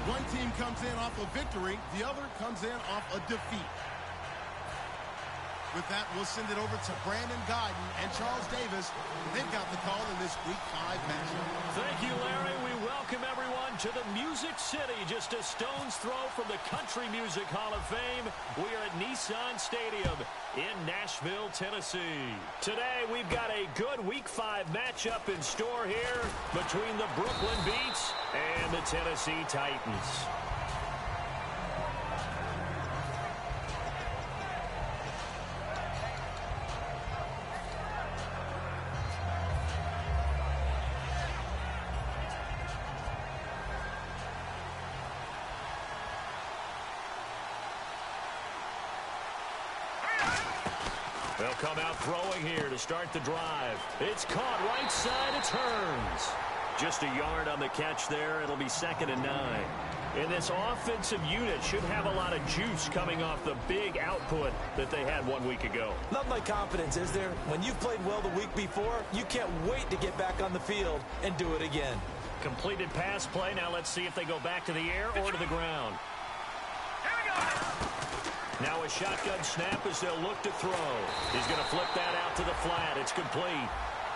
One team comes in off a victory, the other comes in off a defeat. With that, we'll send it over to Brandon Gaudin and Charles Davis. They've got the call in this Week 5 matchup. Thank you, Larry. We welcome everyone to the Music City, just a stone's throw from the Country Music Hall of Fame. We are at Nissan Stadium in Nashville, Tennessee. Today, we've got a good Week 5 matchup in store here between the Brooklyn Beats and the Tennessee Titans. They'll come out throwing here to start the drive. It's caught right side. It turns. Just a yard on the catch there. It'll be 2nd and 9. And this offensive unit should have a lot of juice coming off the big output that they had 1 week ago. Love my confidence, is there? When you've played well the week before, you can't wait to get back on the field and do it again. Completed pass play. Now let's see if they go back to the air or to the ground. Here we go. Now a shotgun snap as they'll look to throw. He's going to flip that out to the flat. It's complete.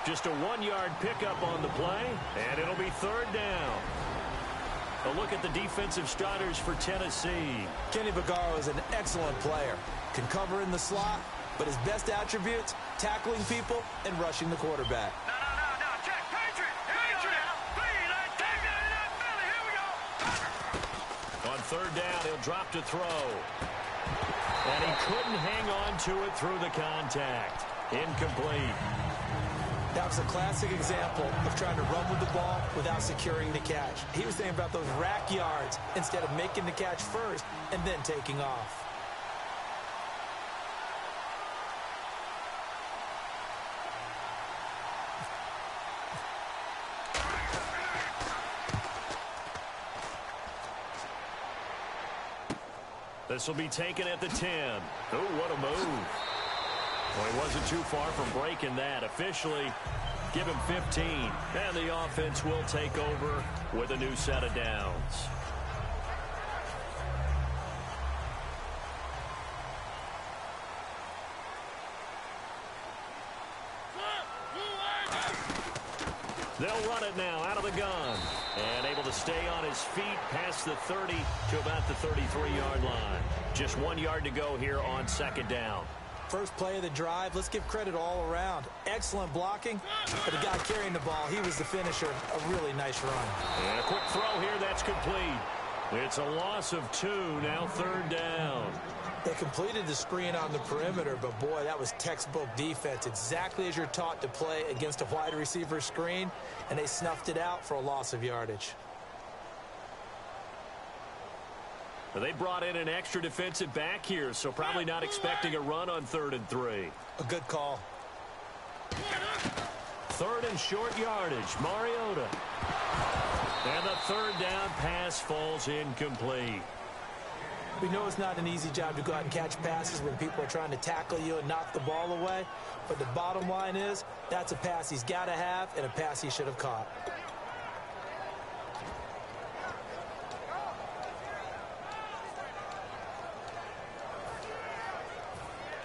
Just a 1-yard pickup on the play, and it'll be 3rd down. A look at the defensive starters for Tennessee. Kenny Vaccaro is an excellent player. Can cover in the slot, but his best attributes, tackling people and rushing the quarterback. No. Check. Patriot. Patriot. Please, I take it in that belly. Here we go. On 3rd down, he'll drop to throw. And he couldn't hang on to it through the contact. Incomplete. That was a classic example of trying to run with the ball without securing the catch. He was thinking about those rack yards instead of making the catch first and then taking off. This will be taken at the 10. Oh, what a move. Well, he wasn't too far from breaking that. Officially, give him 15. And the offense will take over with a new set of downs. They'll run it now out of the gun. And able to stay on his feet past the 30 to about the 33-yard line. Just 1 yard to go here on 2nd down. First play of the drive, let's give credit all around. Excellent blocking, but the guy carrying the ball, he was the finisher. A really nice run. And a quick throw here, that's complete. It's a loss of 2, now 3rd down. They completed the screen on the perimeter, but boy, that was textbook defense. Exactly as you're taught to play against a wide receiver screen, and they snuffed it out for a loss of yardage. Well, they brought in an extra defensive back here, so probably not expecting a run on 3rd and 3. A good call. 3rd and short yardage, Mariota. And the 3rd down pass falls incomplete. We know it's not an easy job to go out and catch passes when people are trying to tackle you and knock the ball away. But the bottom line is, that's a pass he's got to have and a pass he should have caught.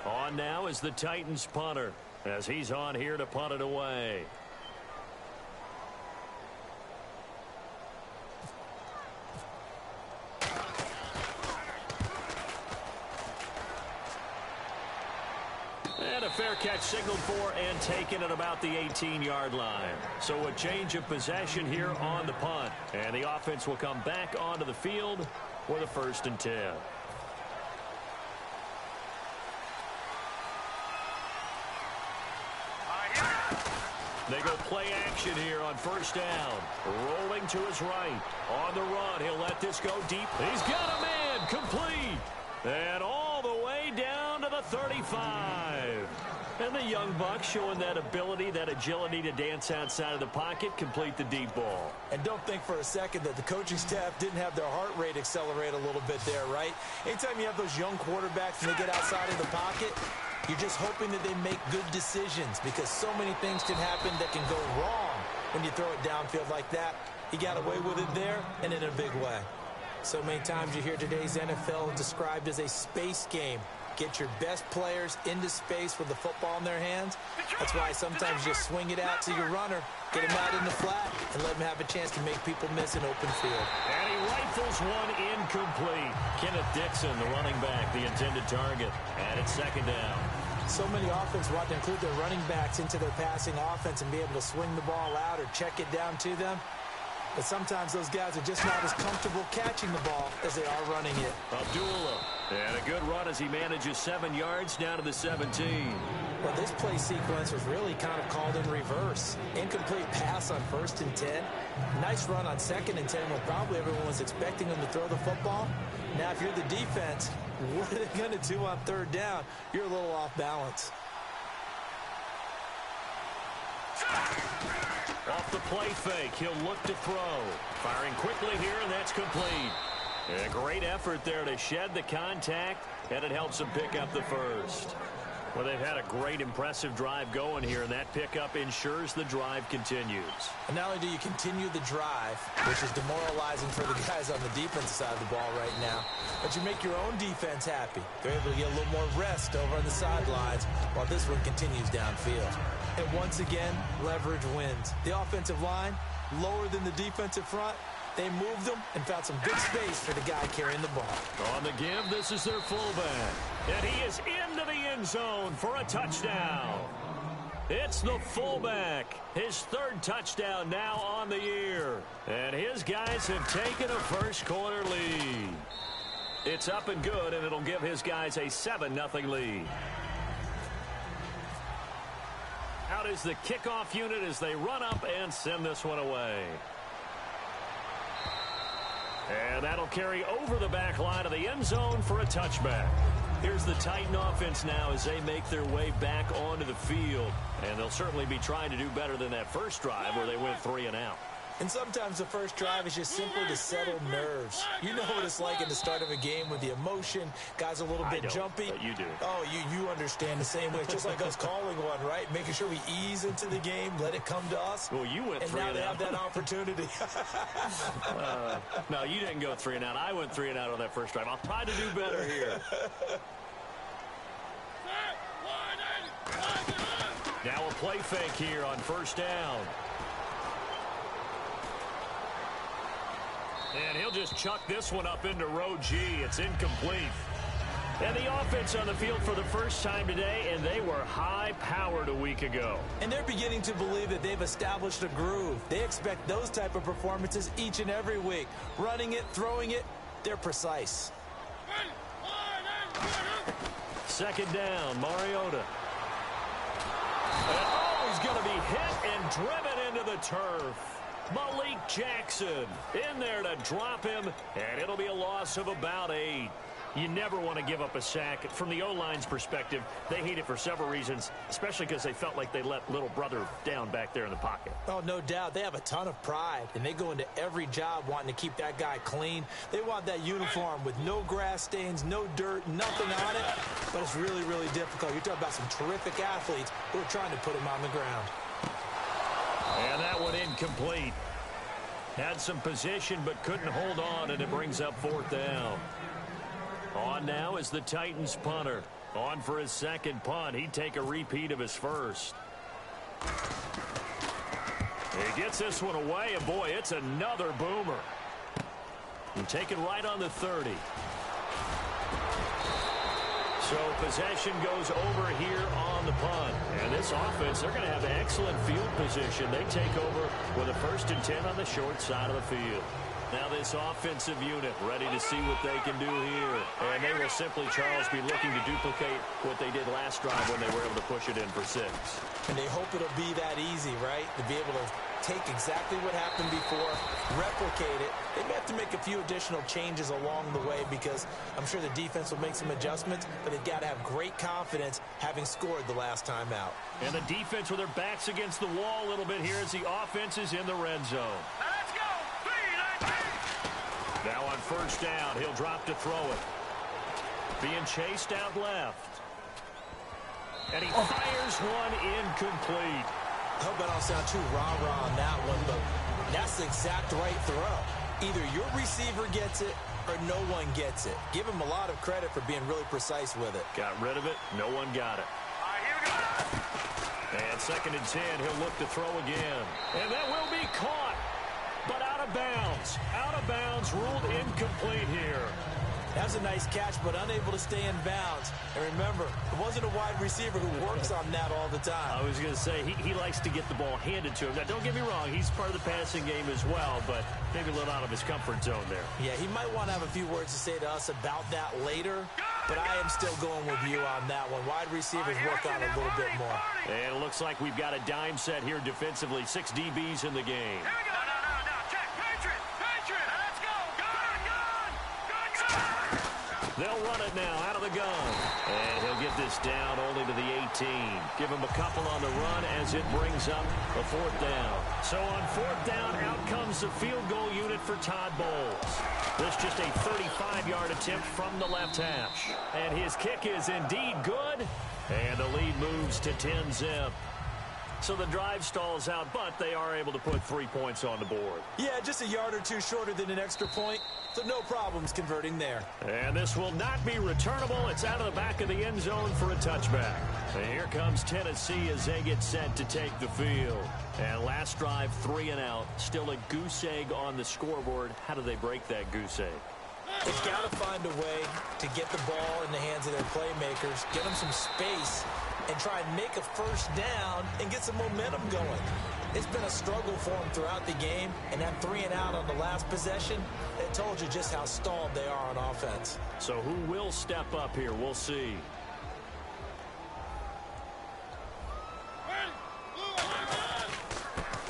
On now is the Titans punter, as he's on here to punt it away. And a fair catch signaled for and taken at about the 18-yard line. So a change of possession here on the punt. And the offense will come back onto the field for the 1st and 10. They go play action here on 1st down. Rolling to his right. On the run, he'll let this go deep. He's got a man, complete. And all the way down to the 35. And the young buck showing that ability, that agility to dance outside of the pocket, complete the deep ball. And don't think for a second that the coaching staff didn't have their heart rate accelerate a little bit there, right? Anytime you have those young quarterbacks and they get outside of the pocket, you're just hoping that they make good decisions, because so many things can happen that can go wrong when you throw it downfield like that. He got away with it there and in a big way. So many times you hear today's NFL described as a space game. Get your best players into space with the football in their hands. That's why sometimes you just swing it out to your runner, get him out in the flat, and let him have a chance to make people miss an open field. And he rifles one incomplete. Kenneth Dixon, the running back, the intended target. And it's second down. So many offenses want to include their running backs into their passing offense and be able to swing the ball out or check it down to them. But sometimes those guys are just not as comfortable catching the ball as they are running it. Abdullah. And a good run as he manages 7 yards down to the 17. Well, this play sequence was really kind of called in reverse. Incomplete pass on 1st and 10. Nice run on 2nd and 10 when probably everyone was expecting him to throw the football. Now, if you're the defense, what are they going to do on 3rd down? You're a little off balance. Off the play fake, he'll look to throw. Firing quickly here, and that's complete. A great effort there to shed the contact, and it helps him pick up the first. Well, they've had a great, impressive drive going here, and that pickup ensures the drive continues. And not only do you continue the drive, which is demoralizing for the guys on the defensive side of the ball right now, but you make your own defense happy. They're able to get a little more rest over on the sidelines while this one continues downfield. And once again, leverage wins. The offensive line, lower than the defensive front, they moved them and found some good space for the guy carrying the ball. On the give, this is their fullback. And he is into the end zone for a touchdown. It's the fullback. His 3rd touchdown now on the year. And his guys have taken a first-quarter lead. It's up and good, and it'll give his guys a 7-0 lead. Out is the kickoff unit as they run up and send this one away. And that'll carry over the back line of the end zone for a touchback. Here's the Titan offense now as they make their way back onto the field. And they'll certainly be trying to do better than that first drive where they went 3 and out. And sometimes the first drive is just simply to settle nerves. You know what it's like at the start of a game with the emotion. Guys are a little bit jumpy. But you do. Oh, you understand the same way. It's just like us calling one, right? Making sure we ease into the game, let it come to us. Well, you went 3 and out. And now they have that opportunity. No, you didn't go 3 and out. I went 3 and out on that first drive. I'll try to do better here. Now a play fake here on 1st down. And he'll just chuck this one up into row G. It's incomplete. And the offense on the field for the first time today, and they were high-powered a week ago. And they're beginning to believe that they've established a groove. They expect those type of performances each and every week. Running it, throwing it, they're precise. 2nd down, Mariota. And, he's going to be hit and driven into the turf. Malik Jackson in there to drop him, and it'll be a loss of about 8. You never want to give up a sack. From the O-line's perspective, they hate it for several reasons, especially because they felt like they let little brother down back there in the pocket. Oh, no doubt. They have a ton of pride, and they go into every job wanting to keep that guy clean. They want that uniform with no grass stains, no dirt, nothing on it, but it's really, really difficult. You're talking about some terrific athletes who are trying to put him on the ground. And that one incomplete. Had some position but couldn't hold on, and it brings up 4th down. On now is the Titans punter. On for his 2nd punt. He'd take a repeat of his first. He gets this one away, and boy, it's another boomer. And taken right on the 30. So possession goes over here on the punt. And this offense, they're going to have excellent field position. They take over with a 1st and 10 on the short side of the field. Now this offensive unit ready to see what they can do here. And they will simply, Charles, be looking to duplicate what they did last drive when they were able to push it in for 6. And they hope it'll be that easy, right? To be able to take exactly what happened before, replicate it. They may have to make a few additional changes along the way because I'm sure the defense will make some adjustments, but they've got to have great confidence having scored the last time out. And the defense with their backs against the wall a little bit here as the offense is in the red zone. Let's go. Now on 1st down, he'll drop to throw it. Being chased out left. And he fires one incomplete. I hope I don't sound too rah-rah on that one, but that's the exact right throw. Either your receiver gets it or no one gets it. Give him a lot of credit for being really precise with it. Got rid of it. No one got it. All right, here we go. And 2nd and 10. He'll look to throw again. And that will be caught, but out of bounds. Out of bounds, ruled incomplete here. That was a nice catch, but unable to stay in bounds. And remember, it wasn't a wide receiver who works on that all the time. I was going to say, he likes to get the ball handed to him. Now, don't get me wrong. He's part of the passing game as well, but maybe a little out of his comfort zone there. Yeah, he might want to have a few words to say to us about that later, but I am still going with you on that one. Wide receivers work on it a little bit more. And it looks like we've got a dime set here defensively. 6 DBs in the game. Here we go. No. Check. Patriot. Let's go. Gun. They'll run it now out of the gun. And he'll get this down only to the 18. Give him a couple on the run as it brings up a 4th down. So on 4th down, out comes the field goal unit for Todd Bowles. This just a 35-yard attempt from the left hash. And his kick is indeed good. And the lead moves to 10-zip. So the drive stalls out, but they are able to put 3 points on the board. Yeah, just a yard or two shorter than an extra point, so no problems converting there. And this will not be returnable. It's out of the back of the end zone for a touchback. And here comes Tennessee as they get set to take the field. And last drive, 3 and out. Still a goose egg on the scoreboard. How do they break that goose egg? They've got to find a way to get the ball in the hands of their playmakers, get them some space, and try and make a first down and get some momentum going. It's been a struggle for them throughout the game, and that 3 and out on the last possession, it told you just how stalled they are on offense. So who will step up here? We'll see.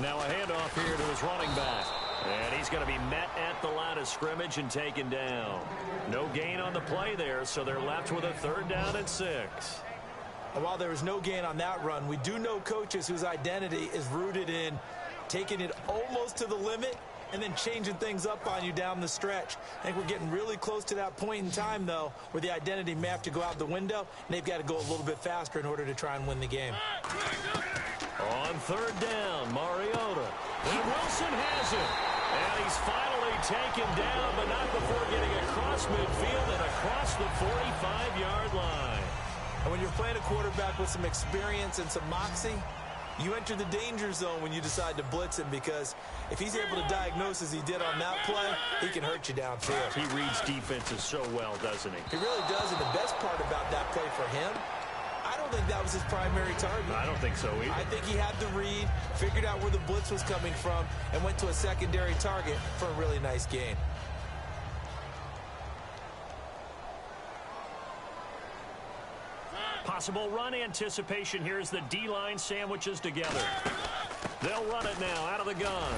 Now a handoff here to his running back. And he's going to be met at the line of scrimmage and taken down. No gain on the play there, so they're left with a 3rd down and 6. And while there was no gain on that run, we do know coaches whose identity is rooted in taking it almost to the limit and then changing things up on you down the stretch. I think we're getting really close to that point in time, though, where the identity may have to go out the window, and they've got to go a little bit faster in order to try and win the game. On 3rd down, Mariota. And Wilson has it. And he's finally taken down, but not before getting across midfield and across the 45-yard line. And when you're playing a quarterback with some experience and some moxie, you enter the danger zone when you decide to blitz him, because if he's able to diagnose as he did on that play, he can hurt you downfield. He reads defenses so well, doesn't he? He really does, and the best part about that play for him, I don't think that was his primary target. I don't think so either. I think he had the read, figured out where the blitz was coming from, and went to a secondary target for a really nice gain. Possible run anticipation here as the D-line sandwiches together. They'll run it now out of the gun.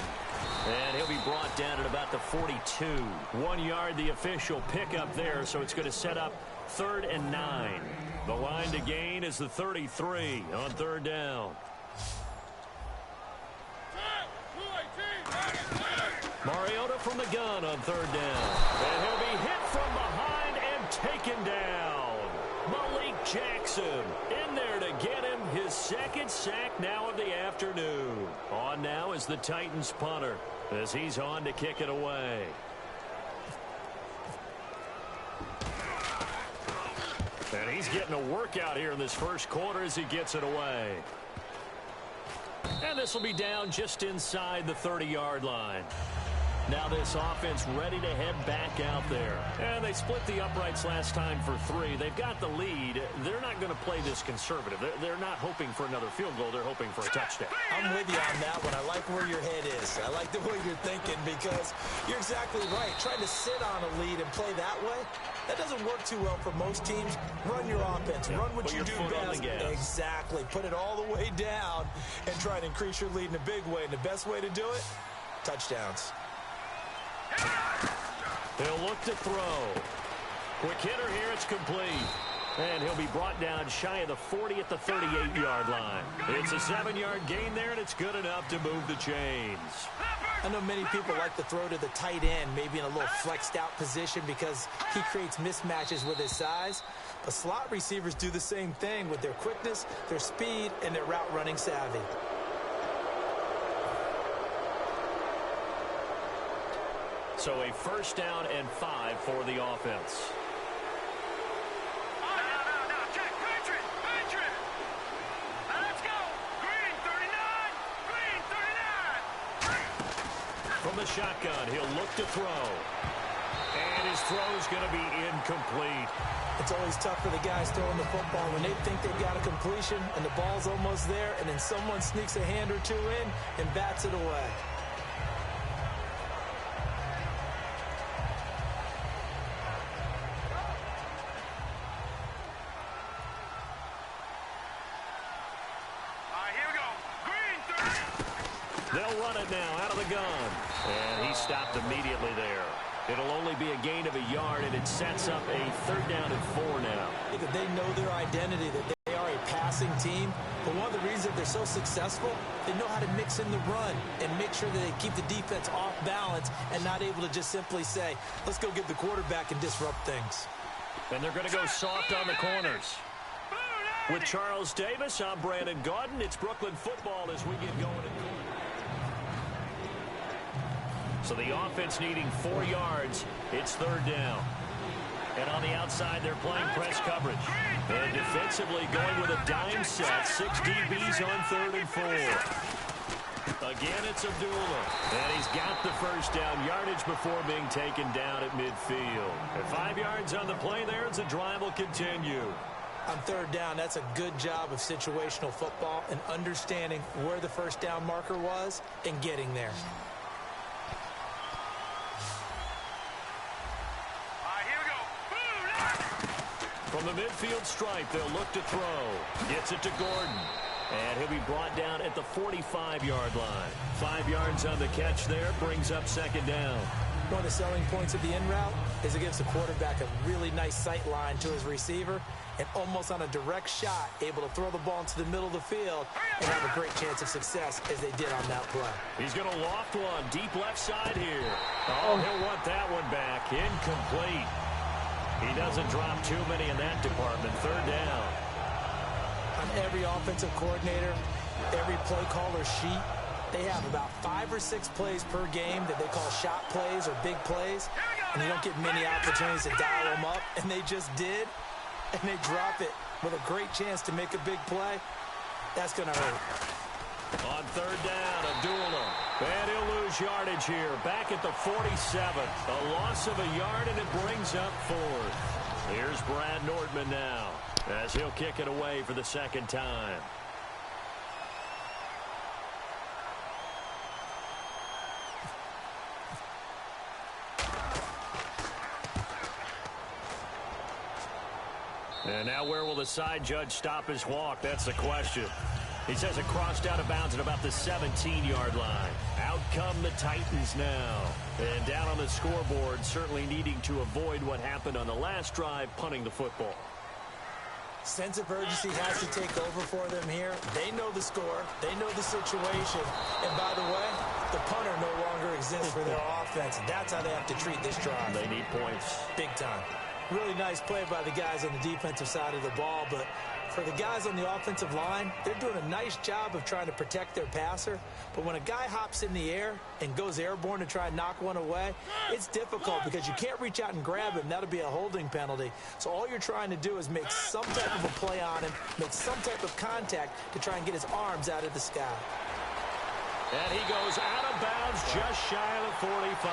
And he'll be brought down at about the 42. 1 yard, the official pickup there, so it's going to set up 3rd and 9. The line to gain is the 33 on 3rd down. Mariota from the gun on 3rd down. And he'll be hit from behind and taken down. Malik Jackson in there to get him his 2nd sack now of the afternoon. On now is the Titans punter as he's on to kick it away. And he's getting a workout here in this first quarter as he gets it away. And this will be down just inside the 30-yard line. Now this offense ready to head back out there. And they split the uprights last time for 3. They've got the lead. They're not going to play this conservative. They're not hoping for another field goal. They're hoping for a touchdown. I'm with you on that one. I like where your head is. I like the way you're thinking, because you're exactly right. Trying to sit on a lead and play that way, that doesn't work too well for most teams. Run your offense. Run what you do best. Exactly. Put it all the way down and try to increase your lead in a big way. And the best way to do it, touchdowns. He'll look to throw. Quick hitter here, it's complete. And he'll be brought down shy of the 40 at the 38-yard line. It's a 7-yard gain there, and it's good enough to move the chains. I know many people like to throw to the tight end, maybe in a little flexed out position, because he creates mismatches with his size. But slot receivers do the same thing with their quickness, their speed, and their route running savvy. So a first down and 5 for the offense. No. Check. Patriot. Let's go. Green 39. Green 39. From the shotgun, he'll look to throw. And his throw's going to be incomplete. It's always tough for the guys throwing the football when they think they've got a completion and the ball's almost there, and then someone sneaks a hand or two in and bats it away. Here we go. Green 30. They'll run it now out of the gun. And he stopped immediately there. It'll only be a gain of a yard, and it sets up a 3rd down and 4 now. Because they know their identity, that they are a passing team. But one of the reasons they're so successful, they know how to mix in the run and make sure that they keep the defense off balance and not able to just simply say, let's go get the quarterback and disrupt things. And they're going to go soft on the corners. With Charles Davis, I'm Brandon Gaudin. It's Brooklyn football as we get going. So the offense needing 4 yards. It's 3rd down. And on the outside, they're playing press coverage. And defensively going with a dime set. 6 DBs on 3rd and 4. Again, it's Abdullah. And he's got the first down yardage before being taken down at midfield. And 5 yards on the play there as the drive will continue. On 3rd down, that's a good job of situational football and understanding where the first down marker was and getting there. From the midfield stripe, they'll look to throw. Gets it to Gordon. And he'll be brought down at the 45-yard line. 5 yards on the catch there, brings up 2nd down. One of the selling points of the in route is it gives the quarterback a really nice sight line to his receiver and almost on a direct shot, able to throw the ball into the middle of the field and have a great chance of success as they did on that play. He's going to loft one deep left side here. Oh, he'll want that one back. Incomplete. He doesn't drop too many in that department. 3rd down. On every offensive coordinator, every play caller sheet, they have about 5 or 6 plays per game that they call shot plays or big plays, and you don't get many opportunities to dial them up, and they just did, and they drop it with a great chance to make a big play. That's going to hurt. On 3rd down, Abdullah. And he'll lose yardage here. Back at the 47. A loss of a yard, and it brings up 4th. Here's Brad Nordman now as he'll kick it away for the 2nd time. And now where will the side judge stop his walk? That's the question. He says it crossed out of bounds at about the 17-yard line. Out come the Titans now. And down on the scoreboard, certainly needing to avoid what happened on the last drive, punting the football. Sense of urgency has to take over for them here. They know the score. They know the situation. And by the way, the punter no longer exists for their offense. That's how they have to treat this drive. They need points. Big time. Really nice play by the guys on the defensive side of the ball, but for the guys on the offensive line, they're doing a nice job of trying to protect their passer. But when a guy hops in the air and goes airborne to try and knock one away, it's difficult because you can't reach out and grab him. That'll be a holding penalty. So all you're trying to do is make some type of a play on him, make some type of contact to try and get his arms out of the sky. And he goes out of bounds just shy of the 45.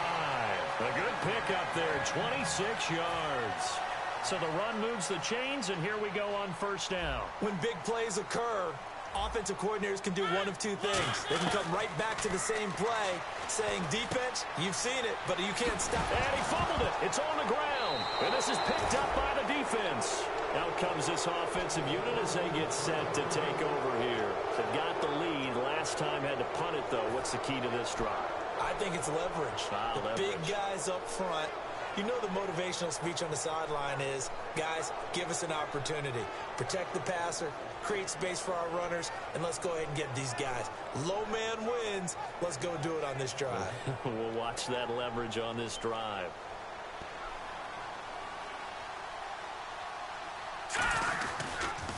A good pickup there, 26 yards. So the run moves the chains, and here we go on 1st down. When big plays occur, offensive coordinators can do one of 2 things. They can come right back to the same play, saying, defense, you've seen it, but you can't stop it. And he fumbled it. It's on the ground. And this is picked up by the defense. Out comes this offensive unit as they get set to take over here. They've got the lead. Last time had to punt it, though. What's the key to this drive? I think it's leverage. The big guys up front. You know the motivational speech on the sideline is, guys, give us an opportunity. Protect the passer, create space for our runners, and let's go ahead and get these guys. Low man wins. Let's go do it on this drive. We'll watch that leverage on this drive.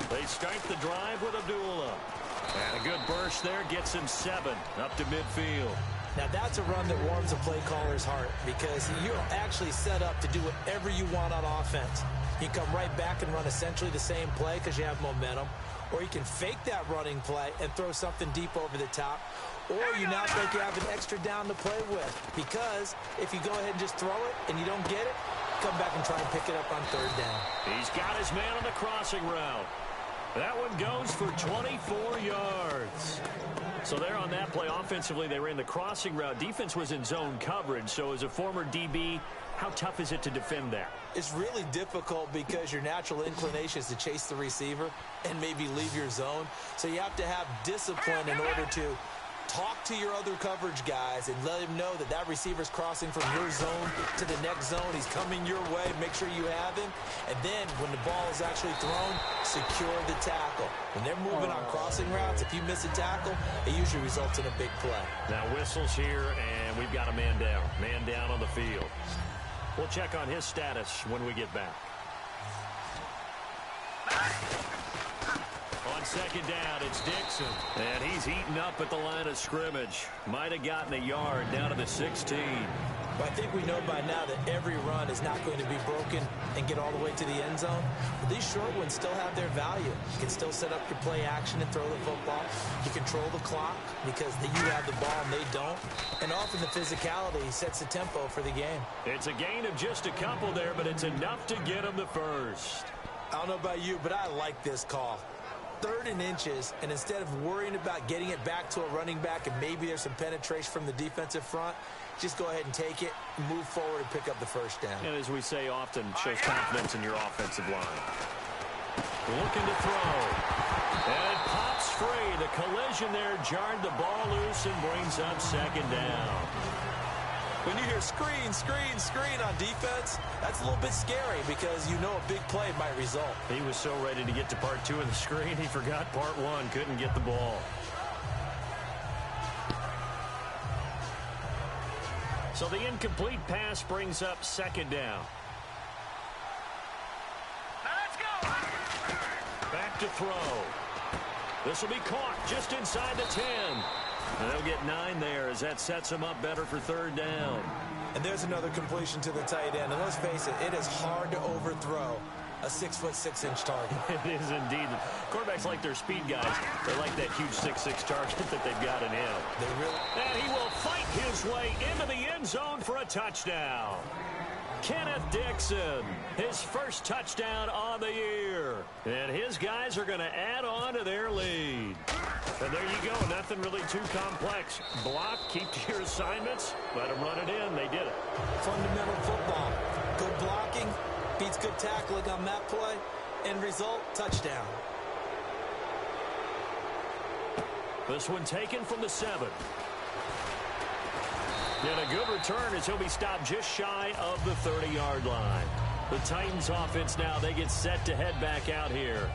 They start the drive with Abdullah. And a good burst there gets him 7 up to midfield. Now, that's a run that warms a play caller's heart because you're actually set up to do whatever you want on offense. You come right back and run essentially the same play because you have momentum, or you can fake that running play and throw something deep over the top, or you now think you have an extra down to play with because if you go ahead and just throw it and you don't get it, come back and try and pick it up on third down. He's got his man on the crossing route. That one goes for 24 yards. So there on that play, offensively, they ran the crossing route. Defense was in zone coverage. So as a former DB, how tough is it to defend that? It's really difficult because your natural inclination is to chase the receiver and maybe leave your zone. So you have to have discipline in order to talk to your other coverage guys and let him know that that receiver's crossing from your zone to the next zone. He's coming your way. Make sure you have him. And then when the ball is actually thrown, secure the tackle. When they're moving on crossing routes, if you miss a tackle, it usually results in a big play. Now whistles here, and we've got a man down. Man down on the field. We'll check on his status when we get back. On second down, it's Dixon. And he's eaten up at the line of scrimmage. Might have gotten a yard down to the 16. But I think we know by now that every run is not going to be broken and get all the way to the end zone. But these short ones still have their value. You can still set up your play action and throw the football. You control the clock because you have the ball and they don't. And often the physicality sets the tempo for the game. It's a gain of just a couple there, but it's enough to get him the first. I don't know about you, but I like this call. 3rd and inches, and instead of worrying about getting it back to a running back and maybe there's some penetration from the defensive front, just go ahead and take it, move forward, and pick up the first down. And as we say often, shows confidence in your offensive line. Looking to throw. And it pops free. The collision there jarred the ball loose and brings up second down. When you hear screen, screen, screen on defense, that's a little bit scary because you know a big play might result. He was so ready to get to part 2 of the screen, he forgot part 1, couldn't get the ball. So the incomplete pass brings up second down. Now let's go. Back to throw. This will be caught just inside the 10. And they'll get 9 there as that sets them up better for third down. And there's another completion to the tight end. And let's face it, it is hard to overthrow a 6'6" target. It is indeed. Quarterbacks like their speed guys. They like that huge 6'6" target that they've got in him. They really. And he will fight his way into the end zone for a touchdown. Kenneth Dixon, his first touchdown on the year. And his guys are going to add on to their lead. And there you go. Nothing really too complex. Block, keep to your assignments, let them run it in. They did it. Fundamental football. Good blocking beats good tackling on that play. End result, touchdown. This one taken from the 7. And a good return as he'll be stopped just shy of the 30-yard line. The Titans offense now, they get set to head back out here.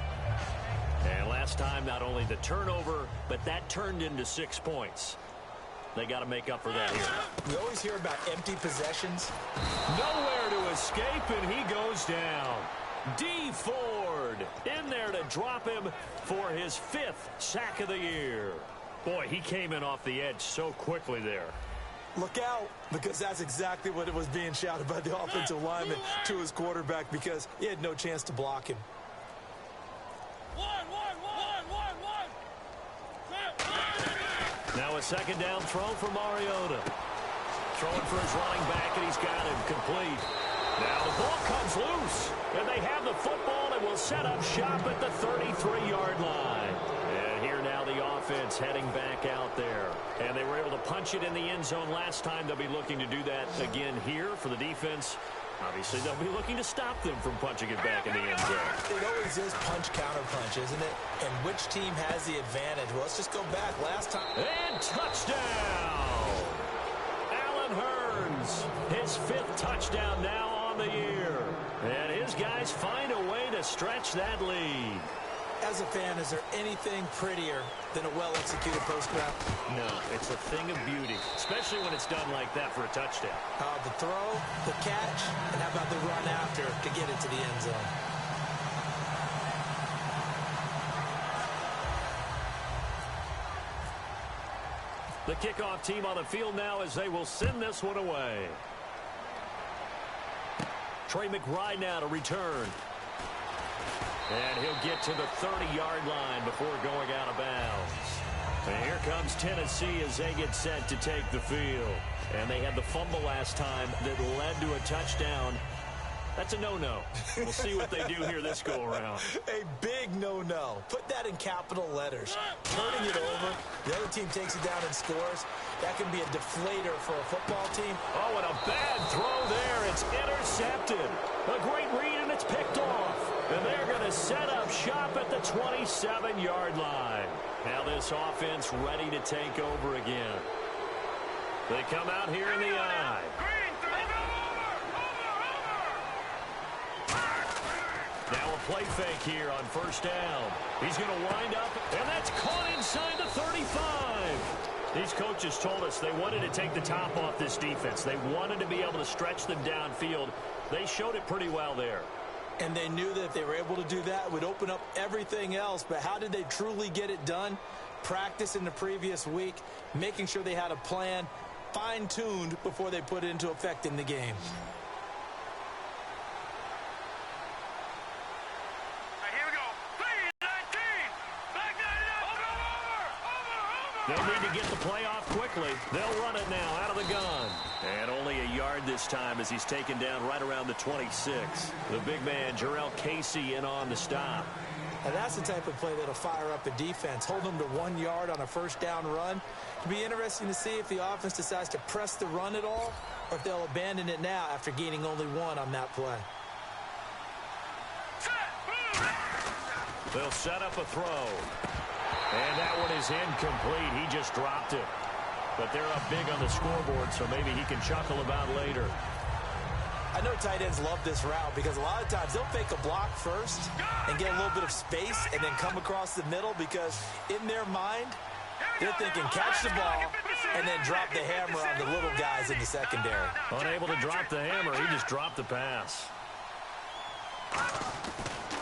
And last time, not only the turnover, but that turned into 6 points. They got to make up for that here. We always hear about empty possessions. Nowhere to escape, and he goes down. Dee Ford in there to drop him for his 5th sack of the year. Boy, he came in off the edge so quickly there. Look out, because that's exactly what it was being shouted by the offensive lineman to his quarterback because he had no chance to block him. Now a second down throw for Mariota. Throwing for his running back, and he's got him complete. Now the ball comes loose, and they have the football and will set up shop at the 33-yard line. And here now the offense heading back out there. And they were able to punch it in the end zone last time. They'll be looking to do that again here for the defense. Obviously, they'll be looking to stop them from punching it back in the end zone. It always is punch-counter-punch, isn't it? And which team has the advantage? Well, let's just go back. Last time. And touchdown! Allen Hurns, his 5th touchdown now on the year. And his guys find a way to stretch that lead. As a fan, is there anything prettier than a well-executed post-grab? No, it's a thing of beauty, especially when it's done like that for a touchdown. The throw, the catch, and how about the run after to get it to the end zone? The kickoff team on the field now as they will send this one away. Trey McBride now to return. And he'll get to the 30-yard line before going out of bounds. And here comes Tennessee as they get set to take the field. And they had the fumble last time that led to a touchdown. That's a no-no. We'll see what they do here this go-around. A big no-no. Put that in capital letters. Turning it over, the other team takes it down and scores. That can be a deflator for a football team. Oh, and a bad throw there. It's intercepted. A great read, and it's picked off. And they're going to set up shop at the 27-yard line. Now this offense ready to take over again. They come out here in the eye. Now a play fake here on first down. He's going to wind up, and that's caught inside the 35. These coaches told us they wanted to take the top off this defense. They wanted to be able to stretch them downfield. They showed it pretty well there. And they knew that if they were able to do that, it would open up everything else. But how did they truly get it done? Practice in the previous week, making sure they had a plan, fine-tuned before they put it into effect in the game. They'll need to get the play off quickly. They'll run it now out of the gun. And only a yard this time as he's taken down right around the 26. The big man, Jarrell Casey, in on the stop. And that's the type of play that'll fire up a defense. Hold them to 1 yard on a first down run. It'll be interesting to see if the offense decides to press the run at all or if they'll abandon it now after gaining only 1 on that play. They'll set up a throw. And that one is incomplete. He just dropped it. But they're up big on the scoreboard, so maybe he can chuckle about later. I know tight ends love this route because a lot of times they'll fake a block first and get a little bit of space and then come across the middle because in their mind, they're thinking catch the ball and then drop the hammer on the little guys in the secondary. Unable to drop the hammer, he just dropped the pass.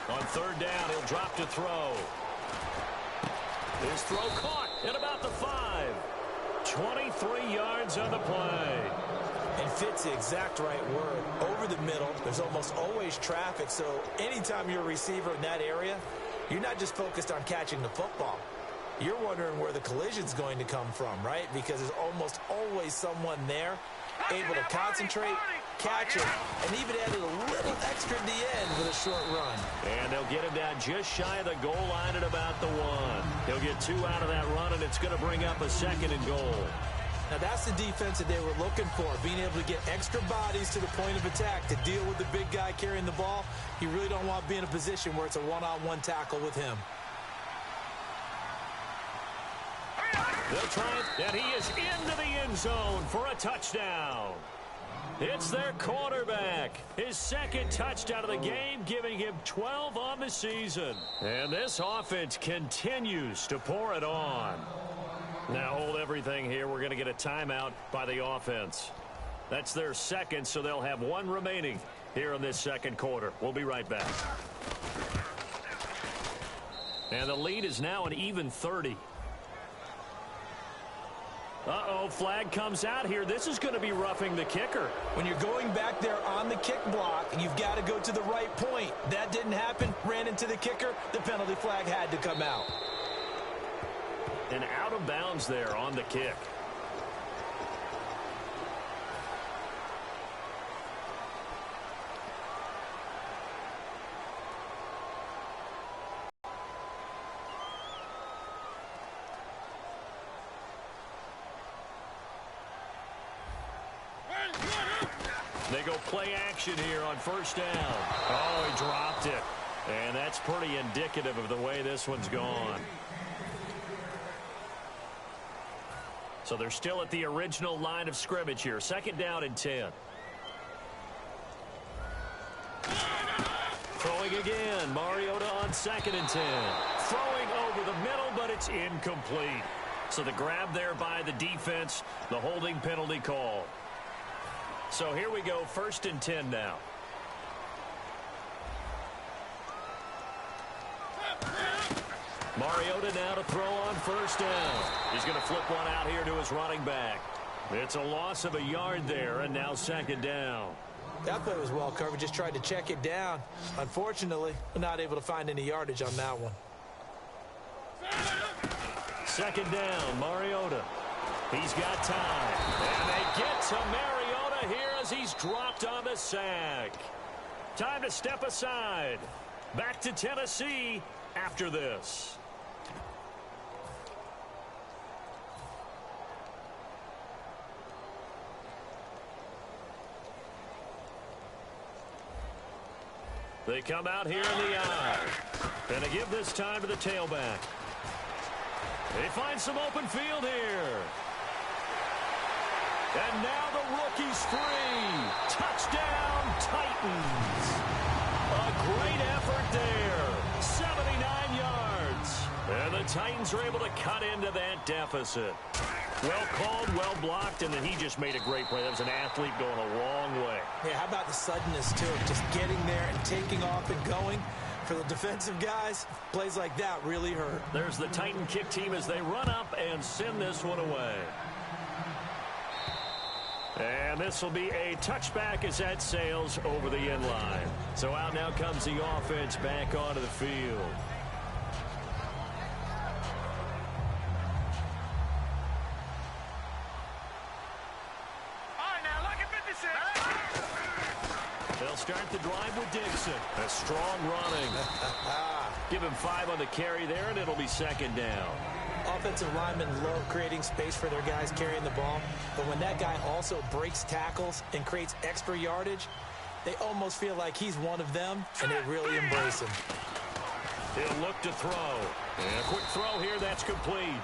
On third down, he'll drop to throw. His throw caught at about the 5. 23 yards on the play. And fits the exact right word. Over the middle, there's almost always traffic, so anytime you're a receiver in that area, you're not just focused on catching the football. You're wondering where the collision's going to come from, right? Because there's almost always someone there able to concentrate, catch it, and even added a little extra at the end with a short run. And they'll get him down just shy of the goal line at about the 1. He'll get 2 out of that run, and it's going to bring up a 2nd and goal. Now, that's the defense that they were looking for, being able to get extra bodies to the point of attack to deal with the big guy carrying the ball. You really don't want to be in a position where it's a one-on-one tackle with him. They'll try it, and he is into the end zone for a touchdown. It's their quarterback. His 2nd touchdown of the game, giving him 12 on the season. And this offense continues to pour it on. Now hold everything here. We're going to get a timeout by the offense. That's their 2nd, so they'll have 1 remaining here in this 2nd quarter. We'll be right back. And the lead is now an even 30. Uh-oh, flag comes out here. This is going to be roughing the kicker. When you're going back there on the kick block, you've got to go to the right point. That didn't happen. Ran into the kicker. The penalty flag had to come out. And out of bounds there on the kick. They go play action here on first down. Oh, he dropped it. And that's pretty indicative of the way this one's gone. So they're still at the original line of scrimmage here. 2nd down and 10. Throwing again. Mariota on 2nd and 10. Throwing over the middle, but it's incomplete. So the grab there by the defense, the holding penalty call. So here we go, 1st and 10 now. Mariota now to throw on first down. He's going to flip one out here to his running back. It's a loss of a yard there, and now second down. That play was well covered. Just tried to check it down. Unfortunately, we're not able to find any yardage on that one. Second down, Mariota. He's got time. And they get to Mariota here as he's dropped on the sack. Time to step aside. Back to Tennessee after this. They come out here in the eye. And they give this time to the tailback. They find some open field here. And now the rookie's free. Touchdown, Titans. A great effort there. 79 yards. And the Titans are able to cut into that deficit. Well called, well blocked, and then he just made a great play. That was an athlete going a long way. Yeah, how about the suddenness to it? Just getting there and taking off and going. For the defensive guys, plays like that really hurt. There's the Titan kick team as they run up and send this one away. And this will be a touchback as that sails over the end line. So out now comes the offense back onto the field. They'll start the drive with Dixon. A strong running. Give him 5 on the carry there, and it'll be second down. Offensive linemen love creating space for their guys carrying the ball. But when that guy also breaks tackles and creates extra yardage, they almost feel like he's one of them, and they really embrace him. He'll look to throw. And a quick throw here, that's complete.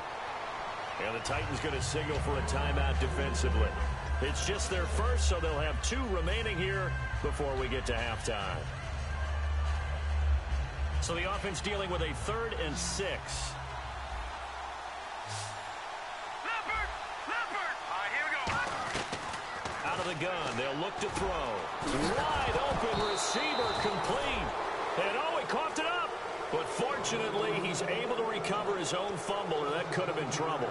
And the Titans going to signal for a timeout defensively. It's just their first, so they'll have 2 remaining here before we get to halftime. So the offense dealing with a 3rd and 6. Leopard! Leopard! All right, here we go. Out of the gun, they'll look to throw. Wide open receiver complete. And oh, he coughed it up. But fortunately, he's able to recover his own fumble, or that could have been trouble.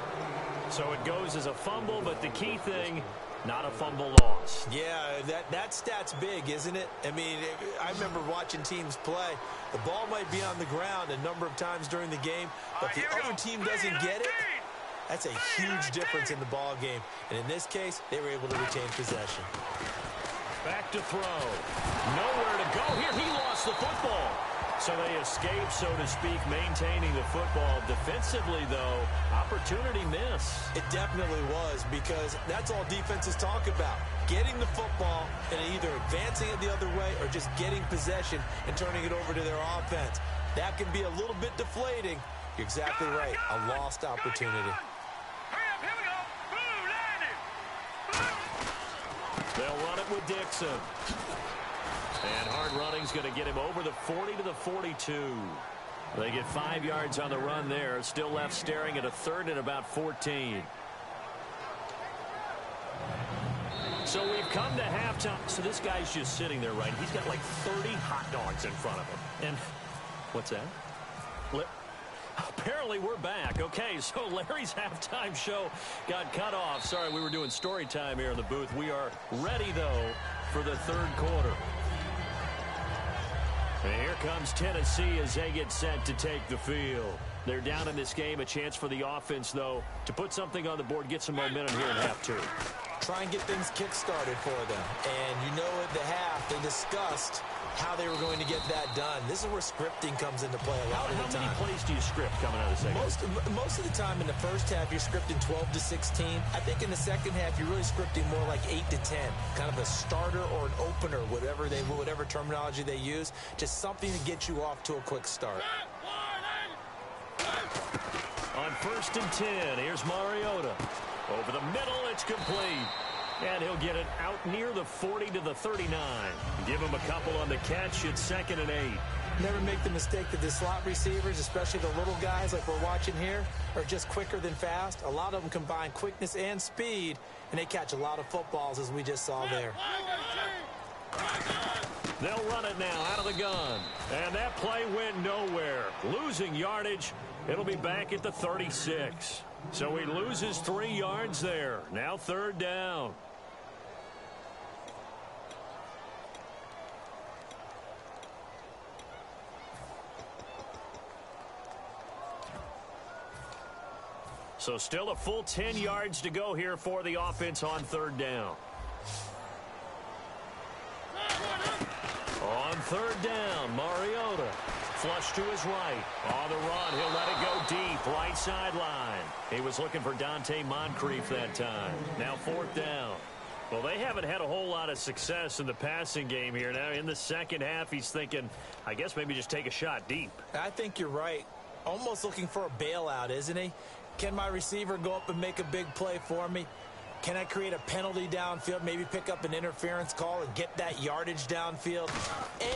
So it goes as a fumble, but the key thing, not a fumble loss. Yeah, that stat's big, isn't it? I mean, I remember watching teams play. The ball might be on the ground a number of times during the game, but the other team doesn't get it. That's a huge difference in the ball game. And in this case, they were able to retain possession. Back to throw. Nowhere to go here. He lost the football. So they escape, so to speak, maintaining the football. Defensively, though, opportunity miss. It definitely was, because that's all defenses talk about. Getting the football and either advancing it the other way or just getting possession and turning it over to their offense. That can be a little bit deflating. You're exactly right. A lost opportunity. Hurry up, here we go. Blue, landed. They'll run it with Dixon. And hard running's going to get him over the 40 to the 42. They get 5 yards on the run there. Still left staring at a 3rd and about 14. So we've come to halftime. So this guy's just sitting there, right? He's got like 30 hot dogs in front of him. And what's that? Apparently we're back. Okay, so Larry's halftime show got cut off. Sorry, we were doing story time here in the booth. We are ready, though, for the 3rd quarter. And here comes Tennessee as they get set to take the field. They're down in this game. A chance for the offense, though, to put something on the board, get some momentum here in half 2. Try and get things kick-started for them. And you know at the half, they discussed how they were going to get that done. This is where scripting comes into play a lot of the time. How many plays do you script coming out of the second? Most of the time in the first half, you're scripting 12 to 16. I think in the second half, you're really scripting more like 8 to 10. Kind of a starter or an opener, whatever terminology they use. Just something to get you off to a quick start. On 1st and 10, here's Mariota. Over the middle, it's complete. And he'll get it out near the 40 to the 39. Give him a couple on the catch. It's 2nd and 8. Never make the mistake that the slot receivers, especially the little guys like we're watching here, are just quicker than fast. A lot of them combine quickness and speed, and they catch a lot of footballs, as we just saw there. They'll run it now out of the gun. And that play went nowhere. Losing yardage It'll be back at the 36. So he loses 3 yards there. Now 3rd down. So still a full 10 yards to go here for the offense on 3rd down. On 3rd down, Mariota. Flush to his right. On the run, he'll let it go deep. Right sideline. He was looking for Dante Moncrief that time. Now 4th down. Well, they haven't had a whole lot of success in the passing game here. Now in the second half, he's thinking, I guess maybe just take a shot deep. I think you're right. Almost looking for a bailout, isn't he? Can my receiver go up and make a big play for me? Can I create a penalty downfield, maybe pick up an interference call and get that yardage downfield?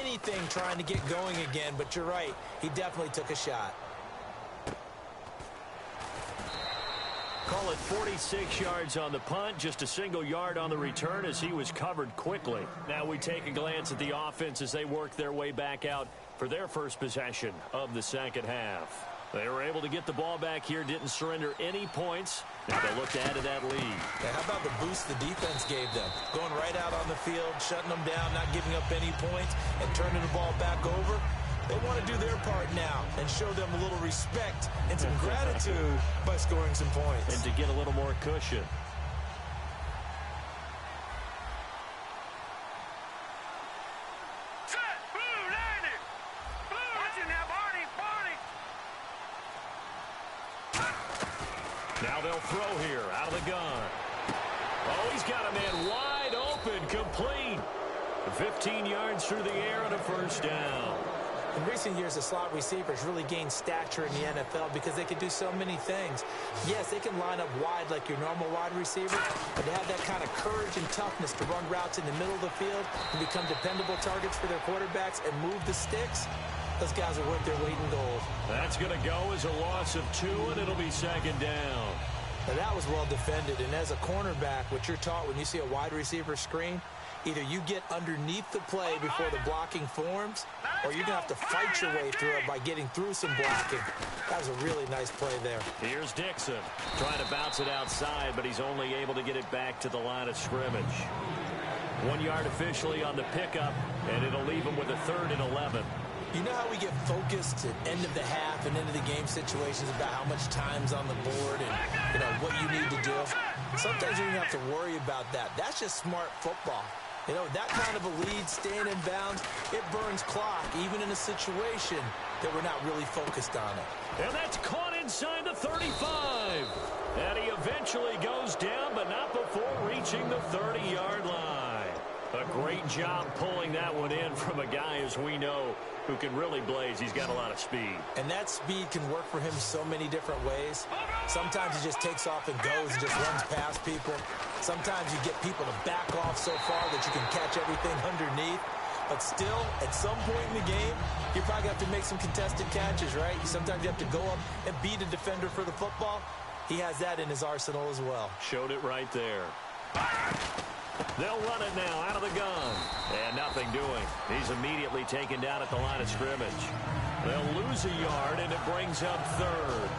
Anything trying to get going again, but you're right. He definitely took a shot. Call it 46 yards on the punt, just a single yard on the return as he was covered quickly. Now we take a glance at the offense as they work their way back out for their first possession of the second half. They were able to get the ball back here, didn't surrender any points. Now they look to add to that lead. Yeah, how about the boost the defense gave them? Going right out on the field, shutting them down, not giving up any points, and turning the ball back over. They want to do their part now and show them a little respect and some gratitude by scoring some points. And to get a little more cushion. Set. Blue, landing. Blue. Watch it now, Barney. Now they'll throw here out of the gun. Oh, he's got a man wide open, complete. 15 yards through the air and a 1st down. In recent years, the slot receivers really gained stature in the NFL because they can do so many things. Yes, they can line up wide like your normal wide receiver, but they have that kind of courage and toughness to run routes in the middle of the field and become dependable targets for their quarterbacks and move the sticks. Those guys are worth their weight in gold. That's going to go as a loss of 2, and it'll be 2nd down. Now, that was well defended, and as a cornerback, what you're taught when you see a wide receiver screen, either you get underneath the play before the blocking forms, or you're going to have to fight your way through it by getting through some blocking. That was a really nice play there. Here's Dixon trying to bounce it outside, but he's only able to get it back to the line of scrimmage. 1 yard officially on the pickup, and it'll leave him with a 3rd and 11. You know how we get focused at end of the half and end of the game situations about how much time's on the board and, what you need to do? Sometimes you don't have to worry about that. That's just smart football. That kind of a lead, staying in bounds, it burns clock, even in a situation that we're not really focused on it. And that's caught inside the 35. And he eventually goes down, but not before reaching the 30-yard line. A great job pulling that one in from a guy, as we know, who can really blaze. He's got a lot of speed. And that speed can work for him so many different ways. Sometimes he just takes off and goes and just runs past people. Sometimes you get people to back off so far that you can catch everything underneath. But still, at some point in the game, you probably have to make some contested catches, right? Sometimes you have to go up and beat a defender for the football. He has that in his arsenal as well. Showed it right there. They'll run it now out of the gun. And nothing doing. He's immediately taken down at the line of scrimmage. They'll lose a yard, and it brings up 3rd.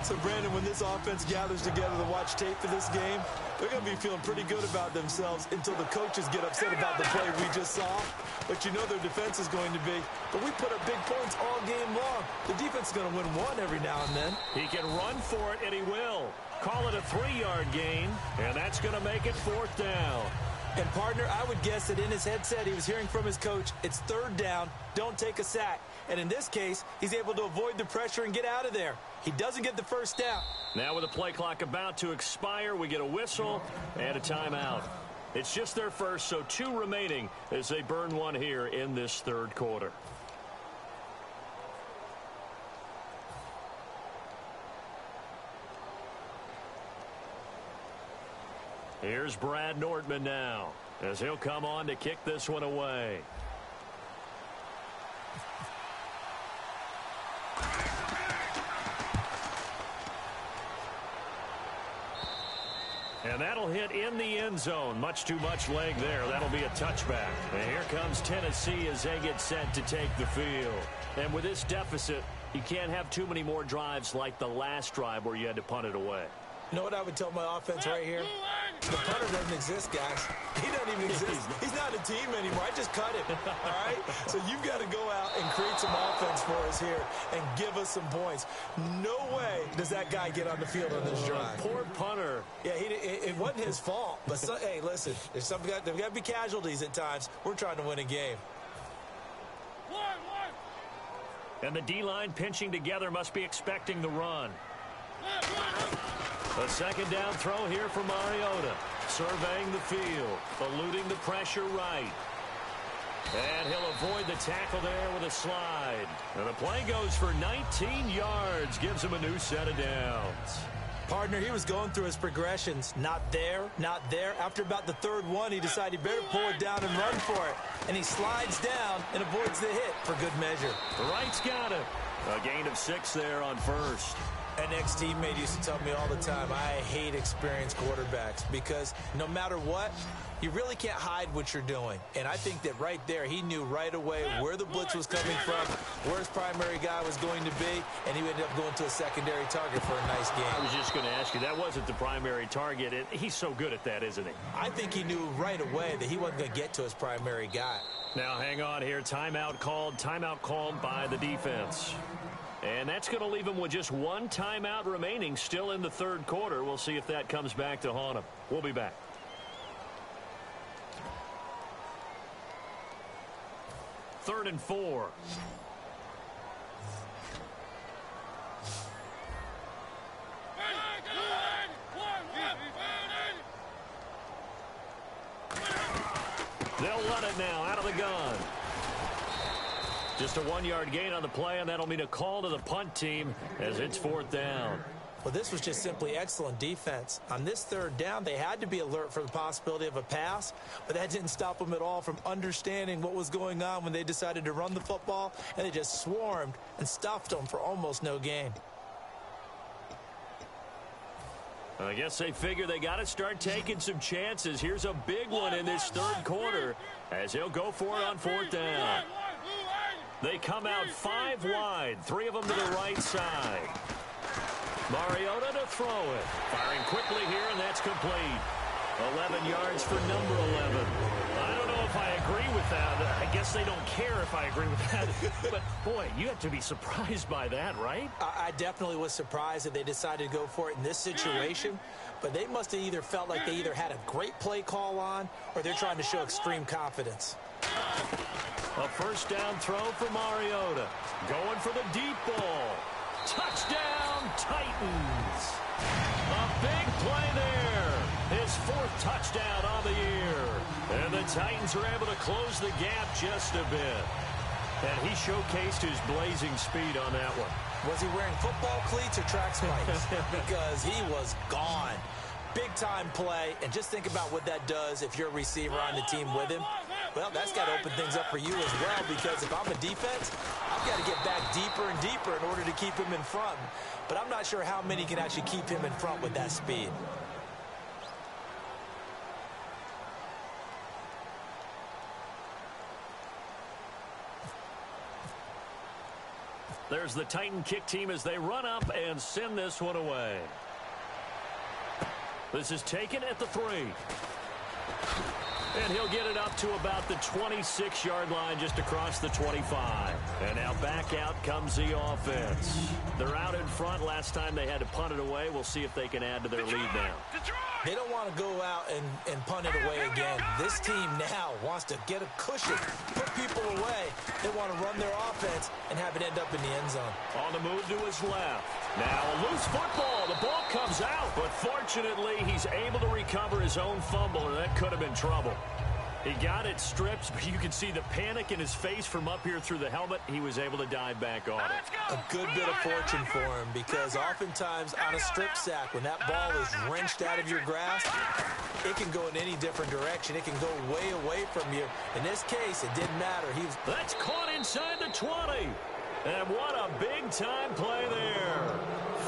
So, Brandon, when this offense gathers together to watch tape for this game, they're going to be feeling pretty good about themselves until the coaches get upset about the play we just saw. But you know their defense is going to be. But we put up big points all game long. The defense is going to win one every now and then. He can run for it, and he will. Call it a 3-yard gain, and that's going to make it 4th down. And, partner, I would guess that in his headset he was hearing from his coach, it's 3rd down, don't take a sack. And in this case, he's able to avoid the pressure and get out of there. He doesn't get the 1st down. Now with the play clock about to expire, we get a whistle and a timeout. It's just their first, so 2 remaining as they burn one here in this 3rd quarter. Here's Brad Nordman now as he'll come on to kick this one away. And that'll hit hit in the end zone. Much too much leg there. That'll be a touchback. And here comes Tennessee as they get set to take the field. And with this deficit, you can't have too many more drives like the last drive where you had to punt it away. You know what I would tell my offense right here? The punter doesn't exist, guys. He doesn't even exist. He's not a team anymore. I just cut him, all right? So you've got to go out and create some offense for us here and give us some points. No way does that guy get on the field on this drive. Poor punter. Yeah, it wasn't his fault. But, hey, listen, there's got to be casualties at times. We're trying to win a game. And the D-line pinching together must be expecting the run. A second down throw here for Mariota. Surveying the field, eluding the pressure right. And he'll avoid the tackle there with a slide. And the play goes for 19 yards, gives him a new set of downs. Partner, he was going through his progressions. Not there, not there. After about the third one, he decided he better pull it down and run for it. And he slides down and avoids the hit for good measure. Wright's got it. A gain of 6 there on first. An ex-teammate used to tell me all the time, I hate experienced quarterbacks because no matter what, you really can't hide what you're doing. And I think that right there, he knew right away where the blitz was coming from, where his primary guy was going to be, and he ended up going to a secondary target for a nice game. I was just going to ask you, that wasn't the primary target. He's so good at that, isn't he? I think he knew right away that he wasn't going to get to his primary guy. Now, hang on here. Timeout called by the defense. And that's going to leave him with just one timeout remaining still in the third quarter. We'll see if that comes back to haunt him. We'll be back. Third and 4. They'll run it now out of the gun. Just a 1-yard gain on the play, and that'll mean a call to the punt team as it's 4th down. Well, this was just simply excellent defense. On this third down, they had to be alert for the possibility of a pass, but that didn't stop them at all from understanding what was going on when they decided to run the football, and they just swarmed and stuffed them for almost no gain. I guess they figure they got to start taking some chances. Here's a big one in this third quarter as he'll go for it on 4th down. They come out 5 wide, 3 of them to the right side. Mariota to throw it. Firing quickly here, and that's complete. 11 yards for number 11. I don't know if I agree with that. I guess they don't care if I agree with that. But, boy, you have to be surprised by that, right? I definitely was surprised that they decided to go for it in this situation. But they must have either felt like they either had a great play call on or they're trying to show extreme confidence. A first down throw for Mariota. Going for the deep ball. Touchdown, Titans. A big play there. His 4th touchdown on the year. And the Titans are able to close the gap just a bit. And he showcased his blazing speed on that one. Was he wearing football cleats or track spikes? Because he was gone. Big-time play, and just think about what that does if you're a receiver on the team with him. Well, that's got to open things up for you as well, because if I'm a defense, I've got to get back deeper and deeper in order to keep him in front. But I'm not sure how many can actually keep him in front with that speed. There's the Titan kick team as they run up and send this one away. This is taken at the 3. And he'll get it up to about the 26-yard line just across the 25. And now back out comes the offense. They're out in front. Last time they had to punt it away. We'll see if they can add to their lead now. They don't want to go out and punt it away again. This team now wants to get a cushion, put people away. They want to run their offense and have it end up in the end zone. On the move to his left. Now a loose football. The ball comes out, but fortunately he's able to recover his own fumble, and that could have been trouble. He got it stripped, but you can see the panic in his face from up here through the helmet. He was able to dive back on it. A good bit of fortune for him, because oftentimes on a strip sack, when that ball is wrenched out of your grasp, it can go in any different direction. It can go way away from you. In this case, it didn't matter. That's caught inside the 20. And what a big-time play there.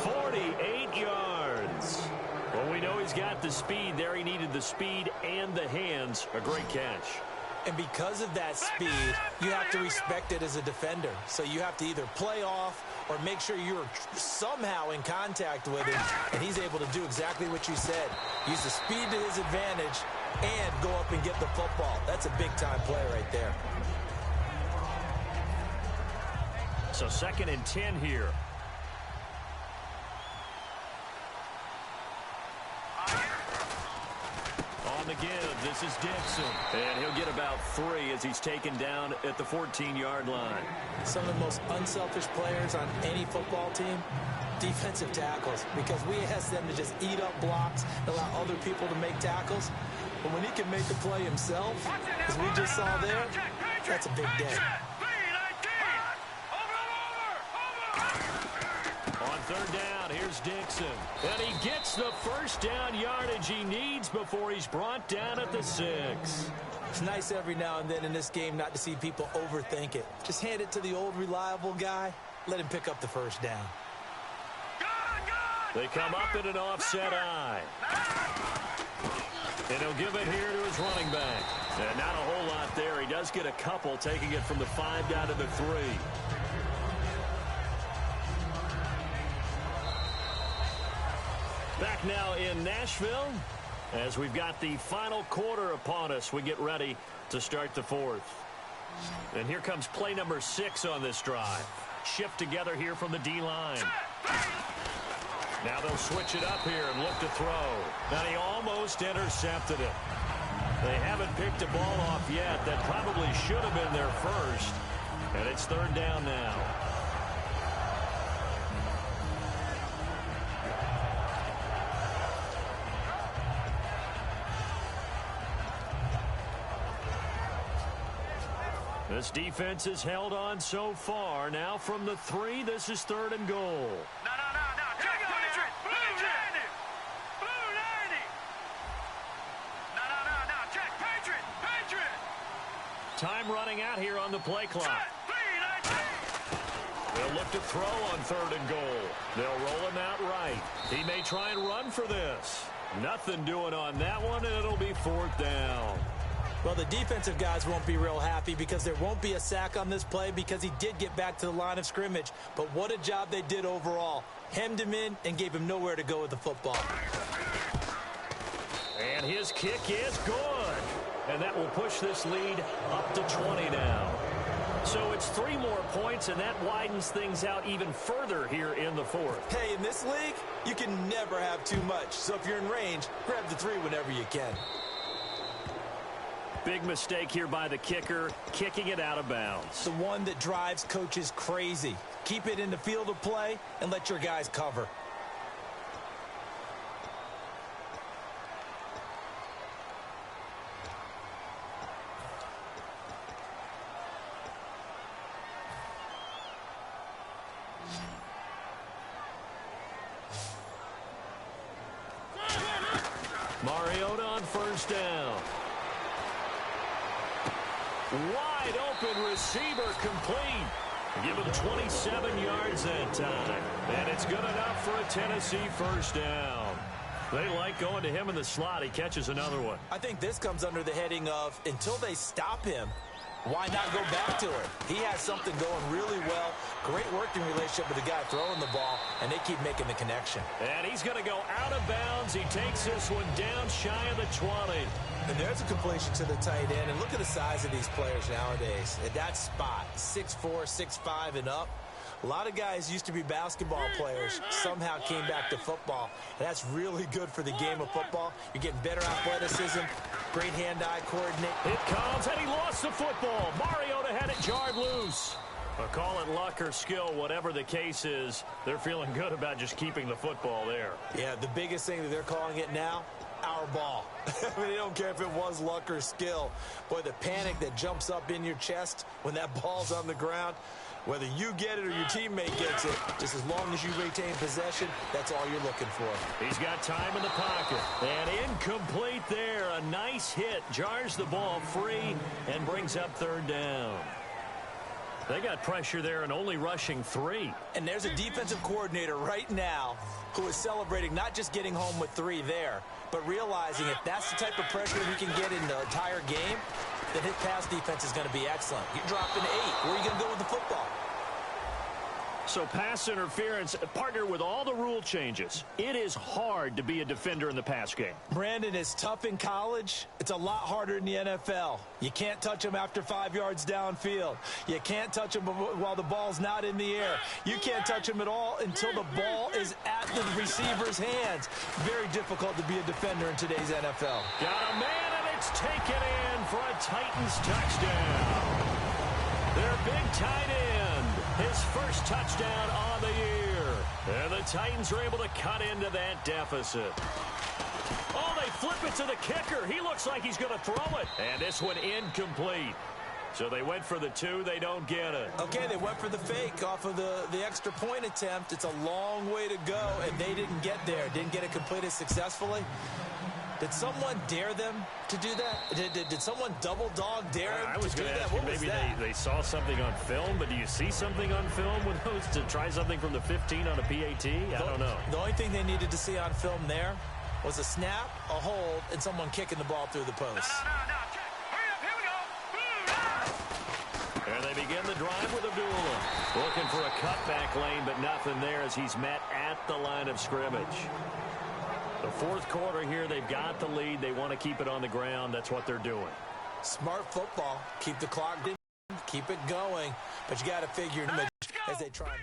48 yards. Well, we know he's got the speed there. He needed the speed and the hands. A great catch. And because of that speed, you have to respect it as a defender. So you have to either play off or make sure you're somehow in contact with him, and he's able to do exactly what you said. Use the speed to his advantage and go up and get the football. That's a big-time play right there. So 2nd and 10 here. On the give, this is Dixon. And he'll get about 3 as he's taken down at the 14-yard line. Some of the most unselfish players on any football team, defensive tackles, because we ask them to just eat up blocks and allow other people to make tackles. But when he can make the play himself, as we just saw there, that's a big day. On 3rd down, here's Dixon. And he gets the first down yardage he needs before he's brought down at the 6. It's nice every now and then in this game not to see people overthink it. Just hand it to the old reliable guy. Let him pick up the first down. They come up in an offset eye. And he'll give it here to his running back. And not a whole lot there. He does get a couple, taking it from the 5 down to the 3. Back now in Nashville as we've got the final quarter upon us. We get ready to start the 4th. And here comes play number 6 on this drive. Shift together here from the D-line. Now they'll switch it up here and look to throw. And he almost intercepted it. They haven't picked a ball off yet. That probably should have been their first. And it's 3rd down now. This defense has held on so far. Now from the 3, this is 3rd and goal. No. Check Patriot. Blue 90. Blue 90. No. Check Patriot. Time running out here on the play clock. They'll look to throw on 3rd and goal. They'll roll him out right. He may try and run for this. Nothing doing on that one, and it'll be 4th down. Well, the defensive guys won't be real happy because there won't be a sack on this play because he did get back to the line of scrimmage. But what a job they did overall. Hemmed him in and gave him nowhere to go with the football. And his kick is good. And that will push this lead up to 20 now. So it's 3 more points, and that widens things out even further here in the 4th. Hey, in this league, you can never have too much. So if you're in range, grab the 3 whenever you can. Big mistake here by the kicker, kicking it out of bounds. The one that drives coaches crazy. Keep it in the field of play and let your guys cover. Mariota on 1st down. Wide open receiver complete. Give him 27 yards that time. And it's good enough for a Tennessee 1st down. They like going to him in the slot. He catches another one. I think this comes under the heading of until they stop him, why not go back to it? He has something going really well. Great working relationship with the guy throwing the ball, and they keep making the connection. And he's going to go out of bounds. He takes this one down shy of the 20. And there's a completion to the tight end. And look at the size of these players nowadays. At that spot, 6'4", 6'5", and up. A lot of guys used to be basketball players, somehow came back to football. And that's really good for the game of football. You're getting better athleticism, great hand-eye coordinate. It comes, and he lost the football. Mariota had it jarred loose. Call it luck or skill, whatever the case is, they're feeling good about just keeping the football there. Yeah, the biggest thing that they're calling it now, our ball. I mean, they don't care if it was luck or skill. Boy, the panic that jumps up in your chest when that ball's on the ground, whether you get it or your teammate gets it, just as long as you retain possession, that's all you're looking for. He's got time in the pocket. And incomplete there. A nice hit. Jars the ball free and brings up 3rd down. They got pressure there and only rushing 3. And there's a defensive coordinator right now who is celebrating not just getting home with 3 there, but realizing if that's the type of pressure he can get in the entire game, then his pass defense is going to be excellent. You're dropping 8. Where are you going to go with the football? So pass interference, partner with all the rule changes. It is hard to be a defender in the pass game. Brandon, is tough in college. It's a lot harder in the NFL. You can't touch him after 5 yards downfield. You can't touch him while the ball's not in the air. You can't touch him at all until the ball is at the receiver's hands. Very difficult to be a defender in today's NFL. Got a man, and it's taken in for a Titans touchdown. Their big tight end, his first touchdown on the year. And the Titans are able to cut into that deficit. Oh, they flip it to the kicker. He looks like he's going to throw it. And this one incomplete. So they went for the 2. They don't get it. Okay, they went for the fake off of the extra point attempt. It's a long way to go, and they didn't get there. Didn't get it completed successfully. Did someone dare them to do that? Did someone double dog dare them I was to do going to that? ask you, What was maybe that? they saw something on film, but do you see something on film with those to try something from the 15 on a PAT? I don't know. The only thing they needed to see on film there was a snap, a hold, and someone kicking the ball through the post. No. Hurry up, here we go. And they begin the drive with Abdullah. Looking for a cutback lane, but nothing there as he's met at the line of scrimmage. The fourth quarter here, they've got the lead. They want to keep it on the ground. That's what they're doing. Smart football. Keep the clock in, keep it going, but you got to figure as they try and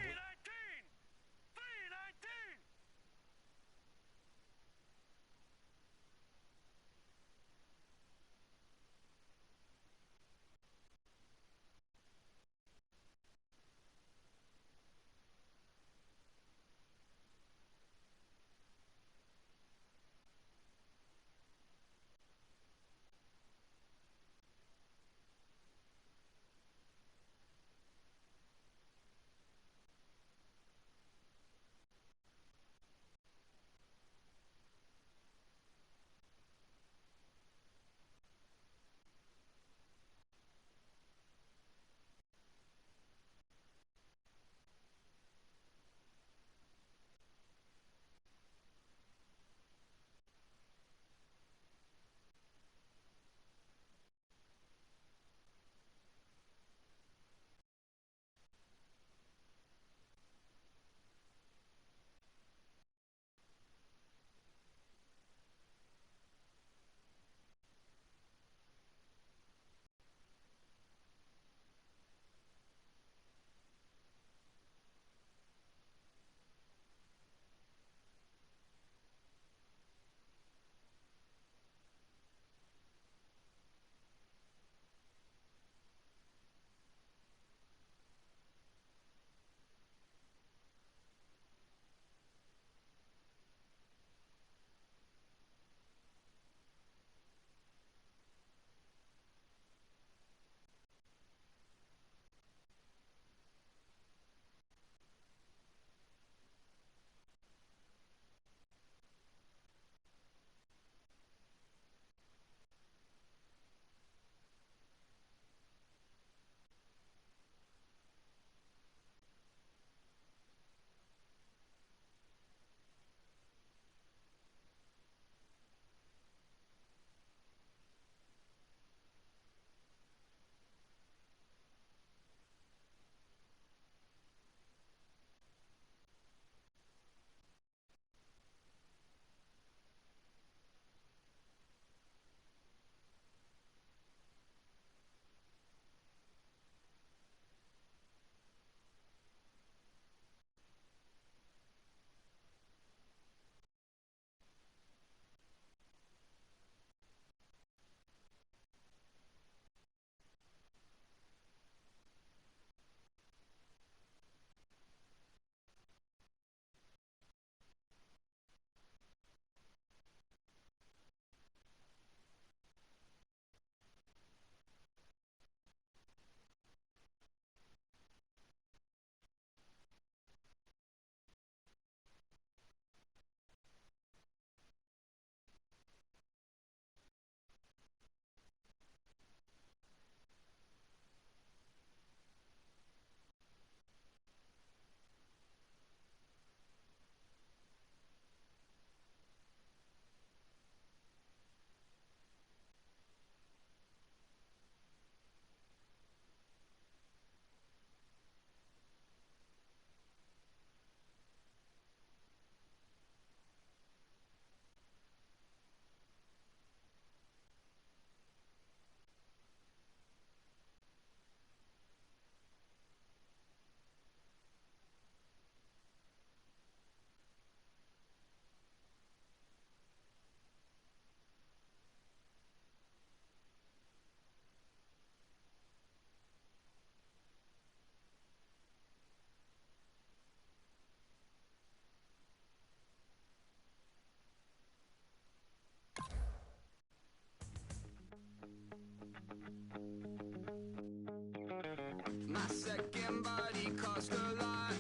My second body cost a lot.